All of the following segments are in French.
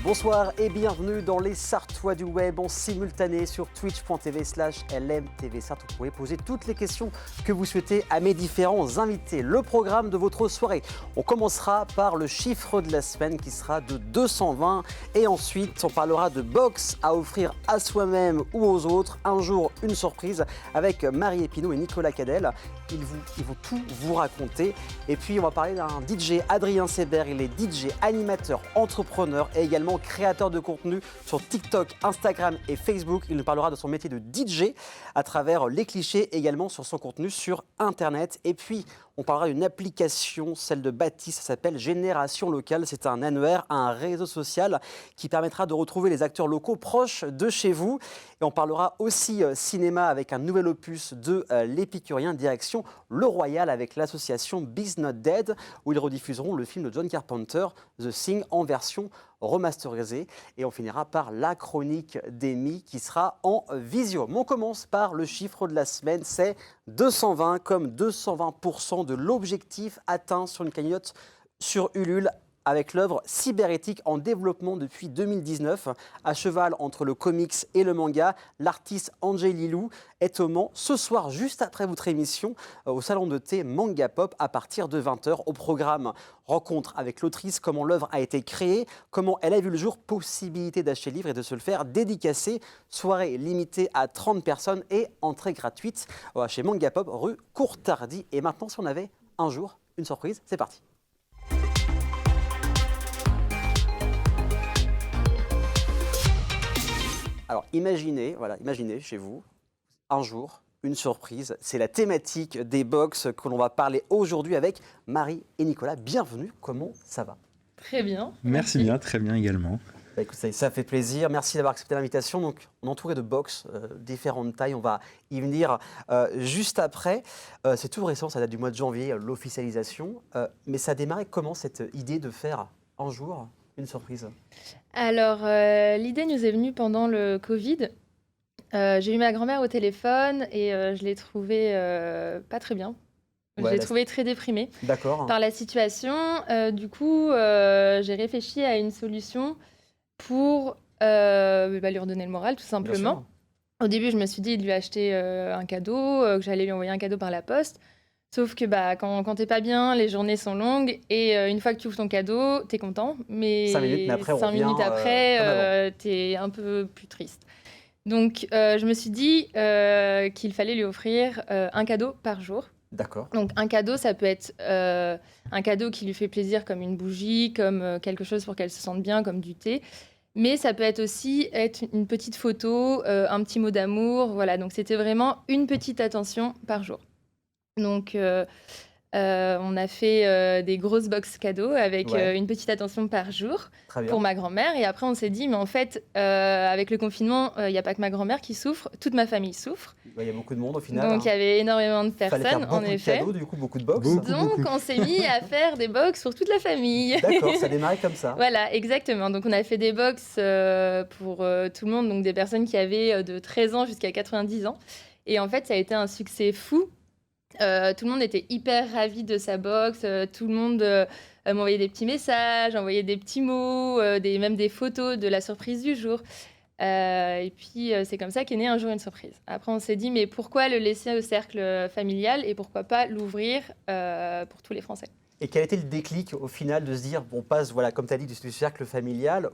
Bonsoir et bienvenue dans les Sartois du Web en simultané sur twitch.tv/LMTV Sartois. Vous pouvez poser toutes les questions que vous souhaitez à mes différents invités. Le programme de votre soirée, on commencera par le chiffre de la semaine qui sera de 220 et ensuite on parlera de box à offrir à soi-même ou aux autres. Un jour, une surprise avec Marie Epinot et Nicolas Cadel. Ils vont tout vous raconter. Et puis on va parler d'un DJ, Adrien Seber. Il est DJ, animateur, entrepreneur et également créateur de contenu sur TikTok, Instagram et Facebook. Il nous parlera de son métier de DJ à travers les clichés, également sur son contenu sur Internet. Et puis, on parlera d'une application, celle de Baptiste, ça s'appelle Génération Locale. C'est un annuaire, un réseau social qui permettra de retrouver les acteurs locaux proches de chez vous. Et on parlera aussi cinéma avec un nouvel opus de l'Épicurien, direction Le Royal avec l'association Bees Not Dead, où ils rediffuseront le film de John Carpenter, The Thing, en version remasterisée. Et on finira par la chronique d'Amy qui sera en visio. Mais on commence par le chiffre de la semaine, c'est 220, comme 220% de l'objectif atteint sur une cagnotte sur Ulule, avec l'œuvre Cyberéthique en développement depuis 2019. À cheval entre le comics et le manga, l'artiste Angel Lilou est au Mans ce soir, juste après votre émission, au salon de thé Manga Pop à partir de 20h. Au programme, rencontre avec l'autrice, comment l'œuvre a été créée, comment elle a vu le jour, possibilité d'acheter le livre et de se le faire dédicacer. Soirée limitée à 30 personnes et entrée gratuite chez Manga Pop, rue Courtardy. Et maintenant, si on avait un jour, une surprise, c'est parti. Alors imaginez chez vous, un jour, une surprise. C'est la thématique des box que l'on va parler aujourd'hui avec Marie et Nicolas. Bienvenue, comment ça va ? Très bien. Merci bien, très bien également. Écoute, ça fait plaisir, merci d'avoir accepté l'invitation. Donc, on est entouré de box, différentes tailles, on va y venir juste après. C'est tout récent, ça date du mois de janvier, l'officialisation. Mais ça a démarré comment cette idée de faire un jour une surprise ? Alors, l'idée nous est venue pendant le Covid. J'ai eu ma grand-mère au téléphone et je l'ai trouvée pas très bien. Je l'ai trouvée très déprimée par la situation. Du coup, j'ai réfléchi à une solution pour lui redonner le moral, tout simplement. Au début, je me suis dit de lui acheter un cadeau, que j'allais lui envoyer un cadeau par la poste. Sauf que quand t'es pas bien, les journées sont longues et une fois que tu ouvres ton cadeau, t'es content, mais 5 minutes après, t'es un peu plus triste. Donc je me suis dit qu'il fallait lui offrir un cadeau par jour. D'accord. Donc un cadeau, ça peut être un cadeau qui lui fait plaisir comme une bougie, comme quelque chose pour qu'elle se sente bien, comme du thé. Mais ça peut être aussi une petite photo, un petit mot d'amour. Voilà, donc c'était vraiment une petite attention par jour. Donc, on a fait des grosses box cadeaux avec une petite attention par jour pour ma grand-mère. Et après, on s'est dit, mais en fait, avec le confinement, il n'y a pas que ma grand-mère qui souffre, toute ma famille souffre. Il y a beaucoup de monde au final. Donc, il y avait énormément de personnes, fallait faire en effet. De cadeaux, du coup, beaucoup de box. Donc, on s'est mis à faire des box pour toute la famille. D'accord, ça a démarré comme ça. Voilà, exactement. Donc, on a fait des box pour tout le monde, donc des personnes qui avaient de 13 ans jusqu'à 90 ans. Et en fait, ça a été un succès fou. Tout le monde était hyper ravi de sa box, tout le monde m'envoyait des petits messages, envoyait des petits mots, même des photos de la surprise du jour. Et puis c'est comme ça qu'est née un jour une surprise. Après on s'est dit mais pourquoi le laisser au cercle familial et pourquoi pas l'ouvrir pour tous les Français. Et quel était le déclic au final de se dire on passe, voilà, comme tu as dit, du cercle familial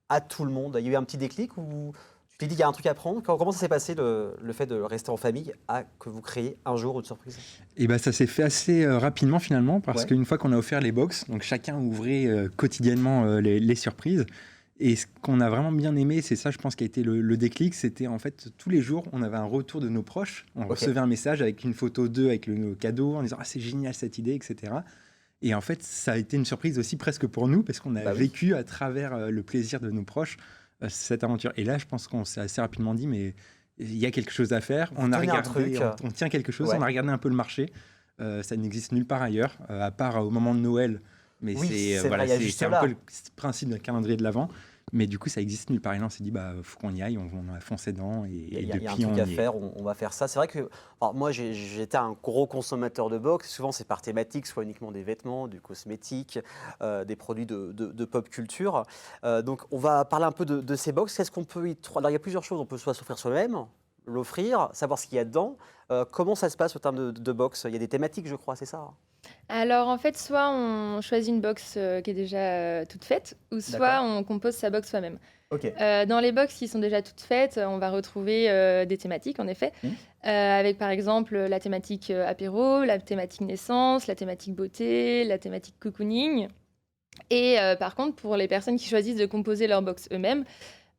à tout le monde ? Il y a eu un petit déclic ou tu t'es dit, il y a un truc à prendre. Comment ça s'est passé, le fait de rester en famille, à que vous créez un jour une surprise ? Et ça s'est fait assez rapidement finalement, parce qu'une fois qu'on a offert les box, donc chacun ouvrait quotidiennement les surprises. Et ce qu'on a vraiment bien aimé, c'est ça, je pense, qui a été le déclic, c'était en fait tous les jours, on avait un retour de nos proches. On recevait un message avec une photo d'eux, avec le cadeau, en disant « Ah, c'est génial cette idée », etc. Et en fait, ça a été une surprise aussi presque pour nous, parce qu'on a vécu à travers le plaisir de nos proches cette aventure. Et là, je pense qu'on s'est assez rapidement dit, mais il y a quelque chose à faire. On a regardé, on tient quelque chose. On a regardé un peu le marché. Ça n'existe nulle part ailleurs, à part au moment de Noël. Mais c'est un peu le principe d'un calendrier de l'Avent. Mais du coup, ça existe nulle part. Et là, on s'est dit, faut qu'on y aille, on a foncé dedans. Il y a un truc à faire, on va faire ça. C'est vrai que moi, j'étais un gros consommateur de box. Souvent, c'est par thématique, soit uniquement des vêtements, du cosmétique, des produits de pop culture. Donc, on va parler un peu de ces box. Qu'est-ce qu'on peut y trouver? Alors, il y a plusieurs choses. On peut soit s'offrir soi-même, l'offrir, savoir ce qu'il y a dedans. Comment ça se passe au terme de box? Il y a des thématiques, je crois, c'est ça? Alors en fait, soit on choisit une box qui est déjà toute faite, ou soit on compose sa box soi-même. Ok. Dans les box qui sont déjà toutes faites, on va retrouver des thématiques en effet, avec par exemple la thématique apéro, la thématique naissance, la thématique beauté, la thématique cocooning. Et par contre, pour les personnes qui choisissent de composer leur box eux-mêmes,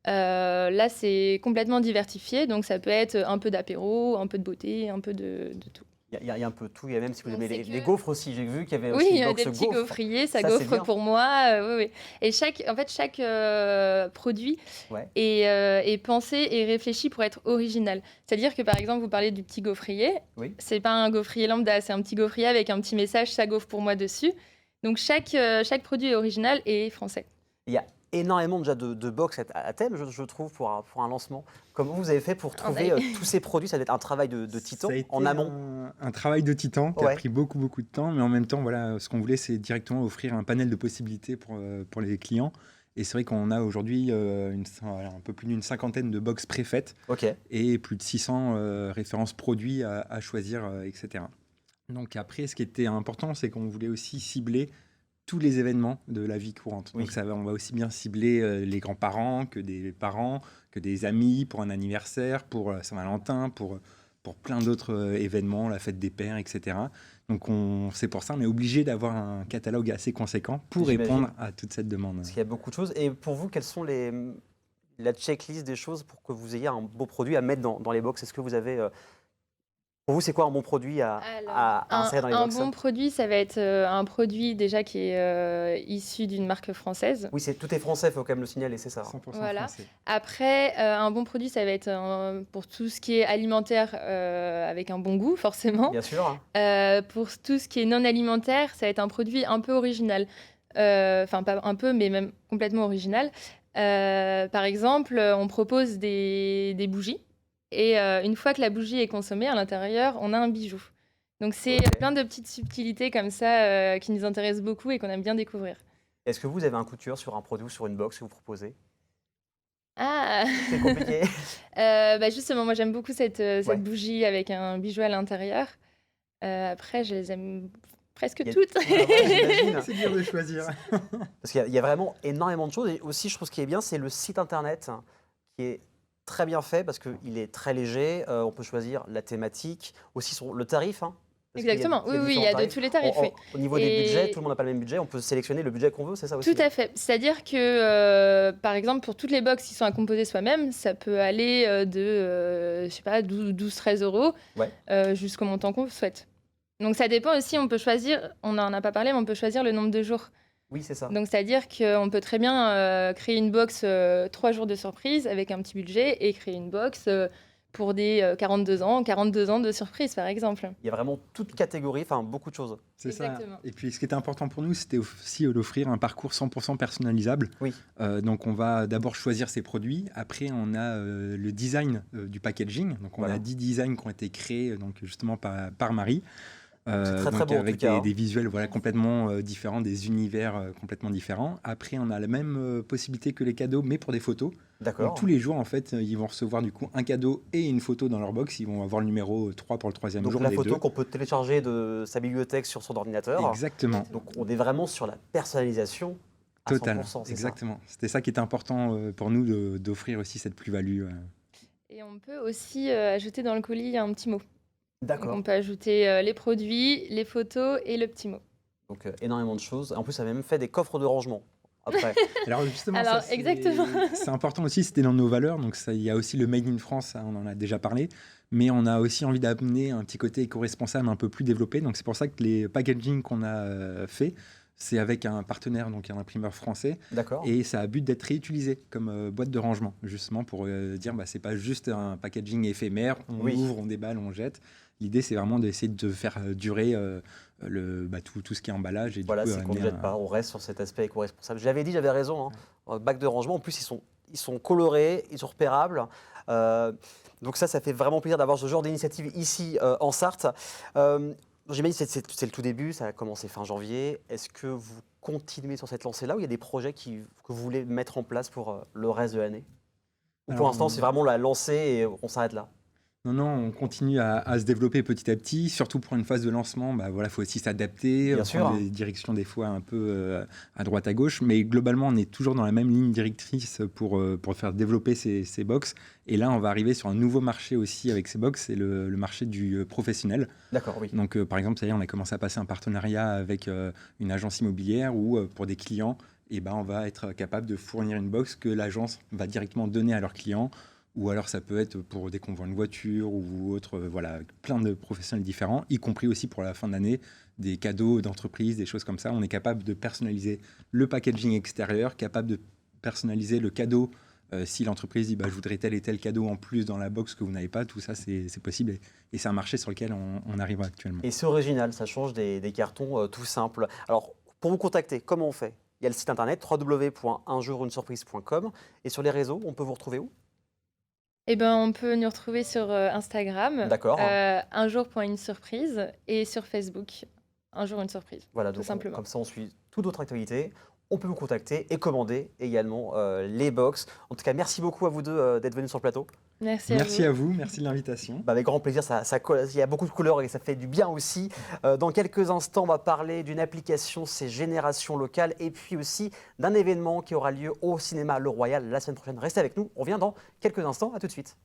là c'est complètement diversifié, donc ça peut être un peu d'apéro, un peu de beauté, un peu de tout. Il y a un peu tout, il y a même si vous aimez les gaufres aussi, j'ai vu qu'il y avait oui, aussi il y a une box des petits gaufres. gaufriers, ça gaufre pour moi. Oui. Et chaque produit est pensé et réfléchi pour être original. C'est-à-dire que par exemple, vous parlez du petit gaufrier, c'est pas un gaufrier lambda, c'est un petit gaufrier avec un petit message, ça gaufre pour moi dessus. Donc chaque produit est original et français. Il y a énormément déjà de box à thème, je trouve, pour un lancement. Comment vous avez fait pour trouver tous ces produits? Ça doit être un travail de titan en amont. Un travail de titan qui a pris beaucoup de temps, mais en même temps, voilà, ce qu'on voulait, c'est directement offrir un panel de possibilités pour les clients. Et c'est vrai qu'on a aujourd'hui un peu plus d'une cinquantaine de box préfaites et plus de 600 références produits à choisir, etc. Donc après, ce qui était important, c'est qu'on voulait aussi cibler tous les événements de la vie courante. Donc on va aussi bien cibler les grands-parents que des parents, que des amis pour un anniversaire, pour Saint-Valentin, pour plein d'autres événements, la fête des pères, etc. Donc c'est pour ça qu'on est obligé d'avoir un catalogue assez conséquent pour répondre à toute cette demande. Parce qu'il y a beaucoup de choses. Et pour vous, quelles sont la checklist des choses pour que vous ayez un beau produit à mettre dans les box? Est-ce que vous avez... Pour vous, c'est quoi un bon produit à insérer dans les box? Un bon produit, ça va être un produit déjà qui est issu d'une marque française. Oui, tout est français, il faut quand même le signaler, c'est ça. 100% voilà. Français. Après, un bon produit, ça va être pour tout ce qui est alimentaire avec un bon goût, forcément. Bien sûr. Pour tout ce qui est non alimentaire, ça va être un produit un peu original. Enfin, pas un peu, mais même complètement original. Par exemple, on propose des bougies. Et une fois que la bougie est consommée, à l'intérieur, on a un bijou. Donc c'est plein de petites subtilités comme ça qui nous intéressent beaucoup et qu'on aime bien découvrir. Est-ce que vous avez un coup de cœur sur un produit ou sur une box que vous proposez? Ah C'est compliqué. Justement, moi j'aime beaucoup cette bougie avec un bijou à l'intérieur. Après, je les aime presque toutes. C'est dur de choisir. Parce qu'il y a vraiment énormément de choses. Et aussi, je trouve ce qui est bien, c'est le site internet qui est très bien fait parce qu'il est très léger. On peut choisir la thématique, aussi le tarif. Exactement, oui, il y a de tous les tarifs. Au niveau des budgets, tout le monde n'a pas le même budget. On peut sélectionner le budget qu'on veut, c'est ça aussi? Tout à fait. C'est-à-dire que, par exemple, pour toutes les box qui sont à composer soi-même, ça peut aller de, 12-13 euros jusqu'au montant qu'on souhaite. Donc ça dépend aussi, on peut choisir, on n'en a pas parlé, mais on peut choisir le nombre de jours. Oui, c'est ça. Donc, c'est-à-dire qu'on peut très bien créer une box 3 jours de surprise avec un petit budget et créer une box pour des 42 ans de surprise, par exemple. Il y a vraiment toute catégorie, enfin beaucoup de choses. C'est ça. Et puis, ce qui était important pour nous, c'était aussi d'offrir un parcours 100% personnalisable. Oui. Donc, on va d'abord choisir ses produits. Après, on a le design du packaging. Donc, on a 10 designs qui ont été créés donc, justement par Marie. C'est très beau, avec des visuels complètement différents, des univers complètement différents. Après, on a la même possibilité que les cadeaux, mais pour des photos. D'accord. Donc, tous les jours, en fait, ils vont recevoir du coup un cadeau et une photo dans leur box. Ils vont avoir le numéro 3 pour le 3e jour. Donc la photo qu'on peut télécharger de sa bibliothèque sur son ordinateur. Exactement. Donc on est vraiment sur la personnalisation à 100%. Exactement. C'était ça qui était important pour nous d'offrir aussi cette plus-value. Et on peut aussi ajouter dans le colis un petit mot. D'accord. Donc on peut ajouter les produits, les photos et le petit mot. Donc énormément de choses. En plus, ça a même fait des coffres de rangement. Après. Alors justement, exactement. C'est important aussi, c'était dans nos valeurs. Donc il y a aussi le Made in France, on en a déjà parlé. Mais on a aussi envie d'amener un petit côté éco-responsable un peu plus développé. Donc c'est pour ça que les packaging qu'on a fait, c'est avec un partenaire, donc un imprimeur français. D'accord. Et ça a but d'être réutilisé comme boîte de rangement, justement pour dire c'est pas juste un packaging éphémère, on ouvre, on déballe, on jette. L'idée, c'est vraiment d'essayer de faire durer tout ce qui est emballage. Et voilà, c'est qu'on ne jette pas, on reste sur cet aspect éco-responsable. J'avais dit, j'avais raison. bac de rangement. En plus, ils sont colorés, ils sont repérables. Donc ça fait vraiment plaisir d'avoir ce genre d'initiative ici en Sarthe. J'imagine que c'est le tout début, ça a commencé fin janvier. Est-ce que vous continuez sur cette lancée-là ou il y a des projets que vous voulez mettre en place pour le reste de l'année? Ou pour l'instant, c'est vraiment la lancée et on s'arrête là? Non, on continue à se développer petit à petit, surtout pour une phase de lancement. Il faut aussi s'adapter, prendre des directions des fois un peu à droite à gauche, mais globalement, on est toujours dans la même ligne directrice pour faire développer ces box. Et là, on va arriver sur un nouveau marché aussi avec ces box, c'est le marché du professionnel. D'accord, oui. Donc, par exemple, ça y est, on a commencé à passer un partenariat avec une agence immobilière où, pour des clients, on va être capable de fournir une box que l'agence va directement donner à leurs clients. Ou alors ça peut être pour des convois de voiture ou autre, plein de professionnels différents, y compris aussi pour la fin d'année, des cadeaux d'entreprise, des choses comme ça. On est capable de personnaliser le packaging extérieur, capable de personnaliser le cadeau. Si l'entreprise dit je voudrais tel et tel cadeau en plus dans la box que vous n'avez pas, tout ça c'est possible et c'est un marché sur lequel on arrive actuellement. Et c'est original, ça change des cartons tout simples. Alors pour vous contacter, comment on fait? Il y a le site internet www.unjourunsurprise.com et sur les réseaux, on peut vous retrouver où? On peut nous retrouver sur Instagram, D'accord. Un jour pour une surprise, et sur Facebook, Un jour une surprise. Voilà, tout simplement. Comme ça, on suit toute votre actualité. On peut vous contacter et commander également les box. En tout cas, merci beaucoup à vous deux d'être venus sur le plateau. Merci à vous, merci de l'invitation. Avec grand plaisir, il y a beaucoup de couleurs et ça fait du bien aussi. Dans quelques instants, on va parler d'une application, c'est Génération Locale, et puis aussi d'un événement qui aura lieu au cinéma Le Royal la semaine prochaine. Restez avec nous, on revient dans quelques instants, à tout de suite.